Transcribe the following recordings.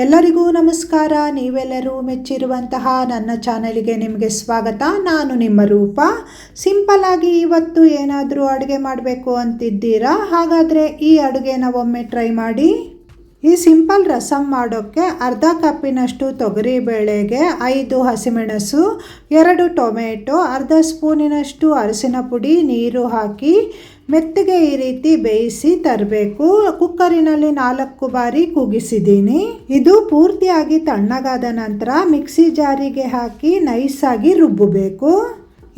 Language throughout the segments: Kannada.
ಎಲ್ಲರಿಗೂ ನಮಸ್ಕಾರ. ನೀವೆಲ್ಲರೂ ಮೆಚ್ಚಿರುವಂತಹ ನನ್ನ ಚಾನಲ್ಗೆ ನಿಮಗೆ ಸ್ವಾಗತ. ನಾನು ನಿಮ್ಮ ರೂಪ. ಸಿಂಪಲ್ ಆಗಿ ಇವತ್ತು ಏನಾದರೂ ಅಡುಗೆ ಮಾಡಬೇಕು ಅಂತಿದ್ದೀರಾ? ಹಾಗಾದರೆ ಈ ಅಡುಗೆನ ಒಮ್ಮೆ ಟ್ರೈ ಮಾಡಿ. ಈ ಸಿಂಪಲ್ ರಸಂ ಮಾಡೋಕ್ಕೆ ಅರ್ಧ ಕಪ್ಪಿನಷ್ಟು ತೊಗರಿಬೇಳೆಗೆ 5 ಹಸಿಮೆಣಸು, 2 ಟೊಮೆಟೊ, ಅರ್ಧ ಸ್ಪೂನಿನಷ್ಟು ಅರಸಿನ ಪುಡಿ, ನೀರು ಹಾಕಿ ಮೆತ್ತಗೆ ಈ ರೀತಿ ಬೇಯಿಸಿ ತರಬೇಕು. ಕುಕ್ಕರಿನಲ್ಲಿ 4 ಬಾರಿ ಕೂಗಿಸಿದ್ದೀನಿ. ಇದು ಪೂರ್ತಿಯಾಗಿ ತಣ್ಣಗಾದ ನಂತರ ಮಿಕ್ಸಿ ಜಾರಿಗೆ ಹಾಕಿ ನೈಸಾಗಿ ರುಬ್ಬಬೇಕು.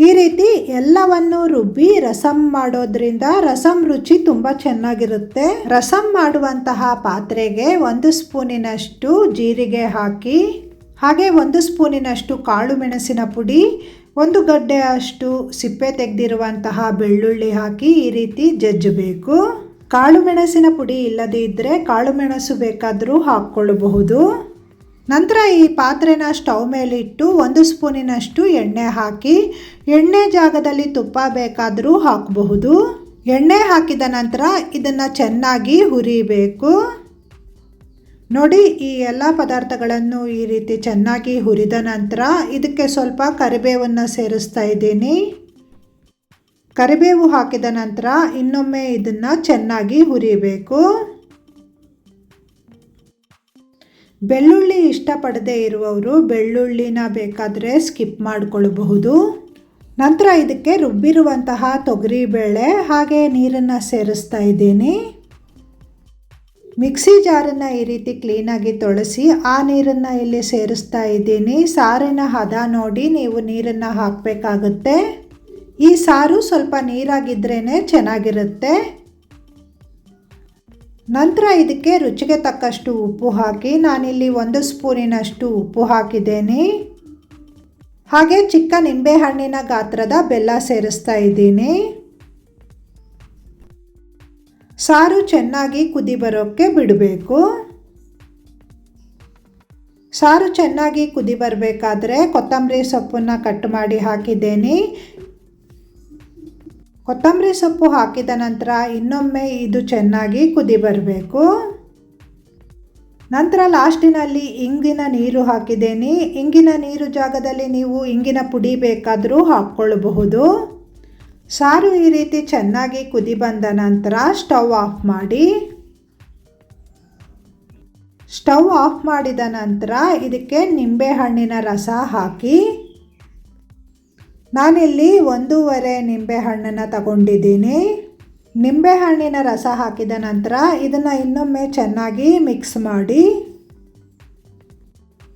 ಈ ರೀತಿ ಎಲ್ಲವನ್ನು ರುಬ್ಬಿ ರಸಂ ಮಾಡೋದ್ರಿಂದ ರಸಂ ರುಚಿ ತುಂಬ ಚೆನ್ನಾಗಿರುತ್ತೆ. ರಸಂ ಮಾಡುವಂತಹ ಪಾತ್ರೆಗೆ 1 ಸ್ಪೂನಿನಷ್ಟು ಜೀರಿಗೆ ಹಾಕಿ, ಹಾಗೆ 1 ಸ್ಪೂನಿನಷ್ಟು ಕಾಳು ಮೆಣಸಿನ ಪುಡಿ, 1 ಗಡ್ಡೆಯಷ್ಟು ಸಿಪ್ಪೆ ತೆಗೆದಿರುವಂತಹ ಬೆಳ್ಳುಳ್ಳಿ ಹಾಕಿ ಈ ರೀತಿ ಜಜ್ಜಬೇಕು. ಕಾಳು ಮೆಣಸಿನ ಪುಡಿ ಇಲ್ಲದೇ ಇದ್ದರೆ ಕಾಳು ಮೆಣಸು ಬೇಕಾದರೂ ಹಾಕ್ಕೊಳ್ಳಬಹುದು. ನಂತರ ಈ ಪಾತ್ರೆನ ಸ್ಟವ್ ಮೇಲಿಟ್ಟು 1 ಸ್ಪೂನಿನಷ್ಟು ಎಣ್ಣೆ ಹಾಕಿ, ಎಣ್ಣೆ ಜಾಗದಲ್ಲಿ ತುಪ್ಪ ಬೇಕಾದರೂ ಹಾಕಬಹುದು. ಎಣ್ಣೆ ಹಾಕಿದ ನಂತರ ಇದನ್ನು ಚೆನ್ನಾಗಿ ಹುರಿಬೇಕು. ನೋಡಿ, ಈ ಎಲ್ಲ ಪದಾರ್ಥಗಳನ್ನು ಈ ರೀತಿ ಚೆನ್ನಾಗಿ ಹುರಿದ ನಂತರ ಇದಕ್ಕೆ ಸ್ವಲ್ಪ ಕರಿಬೇವನ್ನು ಸೇರಿಸ್ತಾ ಇದ್ದೀನಿ. ಕರಿಬೇವು ಹಾಕಿದ ನಂತರ ಇನ್ನೊಮ್ಮೆ ಇದನ್ನು ಚೆನ್ನಾಗಿ ಹುರಿಬೇಕು. ಬೆಳ್ಳುಳ್ಳಿ ಇಷ್ಟಪಡದೇ ಇರುವವರು ಬೆಳ್ಳುಳ್ಳಿನ ಬೇಕಾದರೆ ಸ್ಕಿಪ್ ಮಾಡಿಕೊಳ್ಳಬಹುದು. ನಂತರ ಇದಕ್ಕೆ ರುಬ್ಬಿರುವಂತಹ ತೊಗರಿಬೇಳೆ ಹಾಗೆ ನೀರನ್ನು ಸೇರಿಸ್ತಾ ಇದ್ದೀನಿ. ಮಿಕ್ಸಿ ಜಾರನ್ನು ಈ ರೀತಿ ಕ್ಲೀನಾಗಿ ತೊಳೆಸಿ ಆ ನೀರನ್ನು ಇಲ್ಲಿ ಸೇರಿಸ್ತಾ ಇದ್ದೀನಿ. ಸಾರಿನ ಹದ ನೋಡಿ ನೀವು ನೀರನ್ನು ಹಾಕಬೇಕಾಗುತ್ತೆ. ಈ ಸಾರು ಸ್ವಲ್ಪ ನೀರಾಗಿದ್ರೇ ಚೆನ್ನಾಗಿರುತ್ತೆ. ನಂತರ ಇದಕ್ಕೆ ರುಚಿಗೆ ತಕ್ಕಷ್ಟು ಉಪ್ಪು ಹಾಕಿ, ನಾನಿಲ್ಲಿ 1 ಸ್ಪೂನಿನಷ್ಟು ಉಪ್ಪು ಹಾಕಿದ್ದೇನೆ. ಹಾಗೆ ಚಿಕ್ಕ ನಿಂಬೆಹಣ್ಣಿನ ಗಾತ್ರದ ಬೆಲ್ಲ ಸೇರಿಸ್ತಾ ಇದ್ದೀನಿ. ಸಾರು ಚೆನ್ನಾಗಿ ಕುದಿ ಬರೋಕ್ಕೆ ಬಿಡಬೇಕು. ಸಾರು ಚೆನ್ನಾಗಿ ಕುದಿ ಬರಬೇಕಾದ್ರೆ ಕೊತ್ತಂಬರಿ ಸೊಪ್ಪನ್ನು ಕಟ್ ಮಾಡಿ ಹಾಕಿದ್ದೇನೆ. ಕೊತ್ತಂಬರಿ ಸೊಪ್ಪು ಹಾಕಿದ ನಂತರ ಇನ್ನೊಮ್ಮೆ ಇದು ಚೆನ್ನಾಗಿ ಕುದಿ ಬರಬೇಕು. ನಂತರ ಲಾಸ್ಟಿನಲ್ಲಿ ಇಂಗಿನ ನೀರು ಹಾಕಿದ್ದೇನೆ. ಇಂಗಿನ ನೀರು ಜಾಗದಲ್ಲಿ ನೀವು ಇಂಗಿನ ಪುಡಿ ಬೇಕಾದರೂ ಹಾಕ್ಕೊಳ್ಳಬಹುದು. ಸಾರು ಈ ರೀತಿ ಚೆನ್ನಾಗಿ ಕುದಿ ಬಂದ ನಂತರ ಸ್ಟವ್ ಆಫ್ ಮಾಡಿ. ಸ್ಟವ್ ಆಫ್ ಮಾಡಿದ ನಂತರ ಇದಕ್ಕೆ ನಿಂಬೆಹಣ್ಣಿನ ರಸ ಹಾಕಿ, ನಾನಿಲ್ಲಿ 1.5 ನಿಂಬೆಹಣ್ಣನ್ನು ತಗೊಂಡಿದ್ದೀನಿ. ನಿಂಬೆಹಣ್ಣಿನ ರಸ ಹಾಕಿದ ನಂತರ ಇದನ್ನು ಇನ್ನೊಮ್ಮೆ ಚೆನ್ನಾಗಿ ಮಿಕ್ಸ್ ಮಾಡಿ.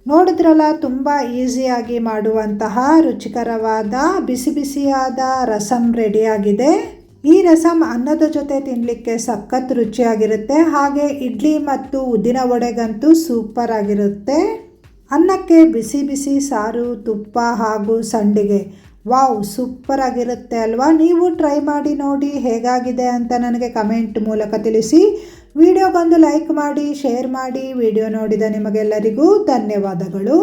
ನೋಡಿದ್ರಲ್ಲ, ತುಂಬ ಈಸಿಯಾಗಿ ಮಾಡುವಂತಹ ರುಚಿಕರವಾದ ಬಿಸಿ ಬಿಸಿಯಾದ ರಸಂ ರೆಡಿಯಾಗಿದೆ. ಈ ರಸಂ ಅನ್ನದ ಜೊತೆ ತಿನ್ನಲಿಕ್ಕೆ ಸಖತ್ ರುಚಿಯಾಗಿರುತ್ತೆ. ಹಾಗೆ ಇಡ್ಲಿ ಮತ್ತು ಉದ್ದಿನ ವಡೆಗಂತೂ ಸೂಪರ್ ಆಗಿರುತ್ತೆ. ಅನ್ನಕ್ಕೆ ಬಿಸಿ ಬಿಸಿ ಸಾರು, ತುಪ್ಪ ಹಾಗೂ ಸಂಡಿಗೆ, ವಾವ್, ಸೂಪರ್ ಆಗಿರುತ್ತೆ ಅಲ್ವಾ? ನೀವು ಟ್ರೈ ಮಾಡಿ ನೋಡಿ ಹೇಗಾಗಿದೆ ಅಂತ ನನಗೆ ಕಮೆಂಟ್ ಮೂಲಕ ತಿಳಿಸಿ. ವಿಡಿಯೋಗೊಂದು ಲೈಕ್ ಮಾಡಿ, ಶೇರ್ ಮಾಡಿ. ವಿಡಿಯೋ ನೋಡಿದ ನಿಮಗೆಲ್ಲರಿಗೂ ಧನ್ಯವಾದಗಳು.